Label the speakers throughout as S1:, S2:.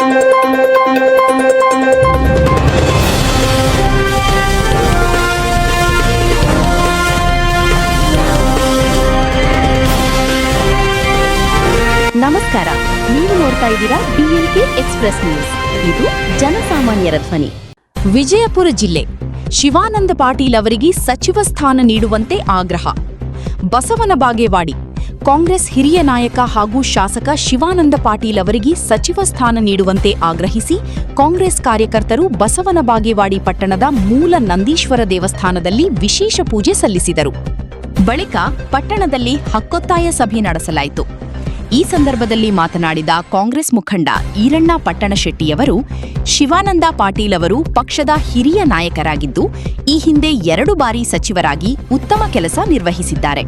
S1: ನಮಸ್ಕಾರ, ನೀವು ನೋಡ್ತಾ ಇದ್ದೀರಾ BNK ಎಕ್ಸ್‌ಪ್ರೆಸ್ ನ್ಯೂಸ್. ಇದು ಜನಸಾಮಾನ್ಯರ ಧ್ವನಿ. ವಿಜಯಪುರ ಜಿಲ್ಲೆ ಶಿವಾನಂದ ಪಾಟೀಲ್ ಅವರಿಗೆ ಸಚಿವ ಸ್ಥಾನ ನೀಡುವಂತೆ ಆಗ್ರಹ. ಬಸವನ ಬಾಗೇವಾಡಿ ಕಾಂಗ್ರೆಸ್ ಹಿರಿಯ ನಾಯಕ ಹಾಗೂ ಶಾಸಕ ಶಿವಾನಂದ ಪಾಟೀಲ್ ಅವರಿಗೆ ಸಚಿವ ಸ್ಥಾನ ನೀಡುವಂತೆ ಆಗ್ರಹಿಸಿ ಕಾಂಗ್ರೆಸ್ ಕಾರ್ಯಕರ್ತರು ಬಸವನ ಬಾಗೇವಾಡಿ ಪಟ್ಟಣದ ಮೂಲ ನಂದೀಶ್ವರ ದೇವಸ್ಥಾನದಲ್ಲಿ ವಿಶೇಷ ಪೂಜೆ ಸಲ್ಲಿಸಿದರು. ಬಳಿಕ ಪಟ್ಟಣದಲ್ಲಿ ಹಕ್ಕೊತ್ತಾಯ ಸಭೆ ನಡೆಸಲಾಯಿತು. ಈ ಸಂದರ್ಭದಲ್ಲಿ ಮಾತನಾಡಿದ ಕಾಂಗ್ರೆಸ್ ಮುಖಂಡ ಈರಣ್ಣ ಪಟ್ಟಣಶೆಟ್ಟಿಯವರು, ಶಿವಾನಂದ ಪಾಟೀಲ್ ಅವರು ಪಕ್ಷದ ಹಿರಿಯ ನಾಯಕರಾಗಿದ್ದು ಈ ಹಿಂದೆ 2 ಬಾರಿ ಸಚಿವರಾಗಿ ಉತ್ತಮ ಕೆಲಸ ನಿರ್ವಹಿಸಿದ್ದಾರೆ.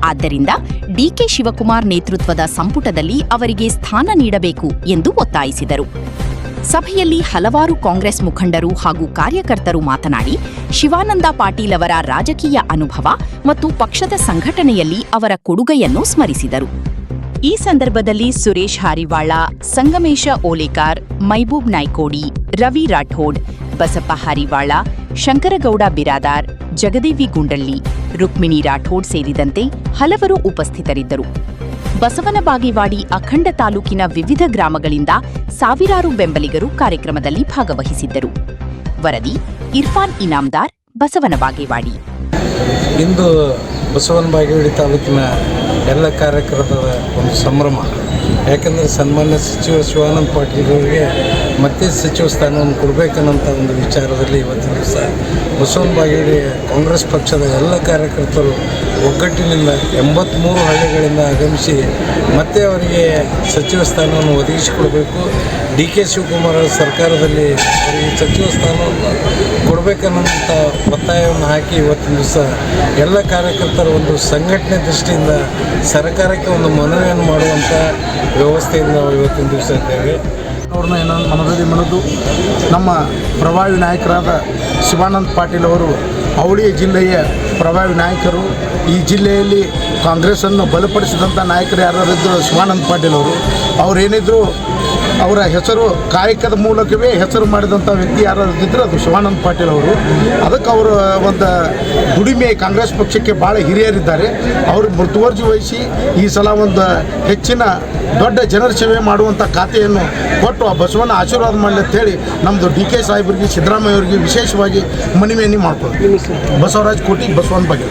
S1: ಆದ್ದರಿಂದ DK ಶಿವಕುಮಾರ್ ನೇತೃತ್ವದ ಸಂಪುಟದಲ್ಲಿ ಅವರಿಗೆ ಸ್ಥಾನ ನೀಡಬೇಕು ಎಂದು ಒತ್ತಾಯಿಸಿದರು. ಸಭೆಯಲ್ಲಿ ಹಲವಾರು ಕಾಂಗ್ರೆಸ್ ಮುಖಂಡರು ಹಾಗೂ ಕಾರ್ಯಕರ್ತರು ಮಾತನಾಡಿ ಶಿವಾನಂದ ಪಾಟೀಲ್ ಅವರ ರಾಜಕೀಯ ಅನುಭವ ಮತ್ತು ಪಕ್ಷದ ಸಂಘಟನೆಯಲ್ಲಿ ಅವರ ಕೊಡುಗೆಯನ್ನು ಸ್ಮರಿಸಿದರು. ಈ ಸಂದರ್ಭದಲ್ಲಿ ಸುರೇಶ್ ಹಾರಿವಾಳ, ಸಂಗಮೇಶ ಓಲೇಕಾರ್, ಮೈಬೂಬ್ ನಾಯ್ಕೋಡಿ, ರವಿ ರಾಠೋಡ್, ಬಸಪ್ಪ ಹಾರಿವಾಳ, ಶಂಕರಗೌಡ ಬಿರಾದಾರ್, ಜಗದೇವಿ ಗುಂಡಳ್ಳಿ, ರುಕ್ಮಿಣಿ ರಾಠೋಡ್ ಸೇರಿದಂತೆ ಹಲವರು ಉಪಸ್ಥಿತರಿದ್ದರು. ಬಸವನ ಬಾಗೇವಾಡಿ ಅಖಂಡ ತಾಲೂಕಿನ ವಿವಿಧ ಗ್ರಾಮಗಳಿಂದ ಸಾವಿರಾರು ಬೆಂಬಲಿಗರು ಕಾರ್ಯಕ್ರಮದಲ್ಲಿ ಭಾಗವಹಿಸಿದ್ದರು. ವರದಿ ಇರ್ಫಾನ್ ಇನಾಮ್ದಾರ್, ಬಸವನ ಬಾಗೇವಾಡಿ.
S2: ಇಂದು ಬಸವನ ಬಾಗೇವಾಡಿ ತಾಲೂಕಿನ ಎಲ್ಲ ಕಾರ್ಯಕರ್ತರ ಒಂದು ಸಂಭ್ರಮ. ಯಾಕೆಂದರೆ ಸನ್ಮಾನ್ಯ ಸಚಿವ ಶಿವಾನಂದ ಪಾಟೀಲ್ರವರಿಗೆ ಮತ್ತೆ ಸಚಿವ ಸ್ಥಾನವನ್ನು ಕೊಡಬೇಕನ್ನೋಂಥ ಒಂದು ವಿಚಾರದಲ್ಲಿ ಇವತ್ತಿನ ದಿವಸ ಬಸವನ ಬಾಗೇವಾಡಿ ಕಾಂಗ್ರೆಸ್ ಪಕ್ಷದ ಎಲ್ಲ ಕಾರ್ಯಕರ್ತರು ಒಗ್ಗಟ್ಟಿನಿಂದ 83 ಹಳ್ಳಿಗಳಿಂದ ಆಗಮಿಸಿ ಮತ್ತೆ ಅವರಿಗೆ ಸಚಿವ ಸ್ಥಾನವನ್ನು ಒದಗಿಸಿಕೊಡಬೇಕು, DK ಶಿವಕುಮಾರ್ ಸರ್ಕಾರದಲ್ಲಿ ಅವರಿಗೆ ಸಚಿವ ಸ್ಥಾನವನ್ನು ಕೊಡಬೇಕನ್ನೋಂಥ ಒತ್ತಾಯವನ್ನು ಹಾಕಿ ಇವತ್ತಿನ ದಿವಸ ಎಲ್ಲ ಕಾರ್ಯಕರ್ತರ ಒಂದು ಸಂಘಟನೆ ದೃಷ್ಟಿಯಿಂದ ಸರ್ಕಾರಕ್ಕೆ ಒಂದು ಮನವಿಯನ್ನು ಮಾಡುವಂಥ ವ್ಯವಸ್ಥೆಯಿಂದ ನಾವು ಇವತ್ತಿನ ದಿವಸ ಇದ್ದೇವೆ.
S3: ಅವ್ರನ್ನ ಏನೊಂದು ಮನದಲ್ಲಿ ಮನದು ನಮ್ಮ ಪ್ರಭಾವಿ ನಾಯಕರಾದ ಶಿವಾನಂದ ಪಾಟೀಲ್ ಅವರು ಅವಳಿ ಜಿಲ್ಲೆಯ ಪ್ರಭಾವಿ ನಾಯಕರು. ಈ ಜಿಲ್ಲೆಯಲ್ಲಿ ಕಾಂಗ್ರೆಸ್ಸನ್ನು ಬಲಪಡಿಸಿದಂಥ ನಾಯಕರು ಯಾರಿದ್ದರು ಶಿವಾನಂದ ಪಾಟೀಲ್ ಅವರು. ಅವರೇನಿದ್ರು ಅವರ ಹೆಸರು ಕಾಯಕದ ಮೂಲಕವೇ ಹೆಸರು ಮಾಡಿದಂಥ ವ್ಯಕ್ತಿ ಯಾರಾದಿದ್ದರೆ ಅದು ಶಿವಾನಂದ ಪಾಟೀಲ್ ಅವರು. ಅದಕ್ಕೆ ಅವರು ಒಂದು ದುಡಿಮೆ ಕಾಂಗ್ರೆಸ್ ಪಕ್ಷಕ್ಕೆ ಭಾಳ ಹಿರಿಯರಿದ್ದಾರೆ. ಅವರು ಮುತುವರ್ಜಿ ವಹಿಸಿ ಈ ಸಲ ಒಂದು ಹೆಚ್ಚಿನ ದೊಡ್ಡ ಜನರ ಸೇವೆ ಮಾಡುವಂಥ ಖಾತೆಯನ್ನು ಕೊಟ್ಟು ಆ ಬಸವನ ಆಶೀರ್ವಾದ ಮಾಡಲಿ ಅಂತೇಳಿ ನಮ್ಮದು DK ಸಾಹೇಬರಿಗೆ, ಸಿದ್ದರಾಮಯ್ಯ ಅವರಿಗೆ ವಿಶೇಷವಾಗಿ ಮನವಿಯನ್ನು ಮಾಡ್ಕೊಳ್ಳಿ. ಬಸವರಾಜ್ ಕೋಟಿ, ಬಸವನ ಬಗ್ಗೆ.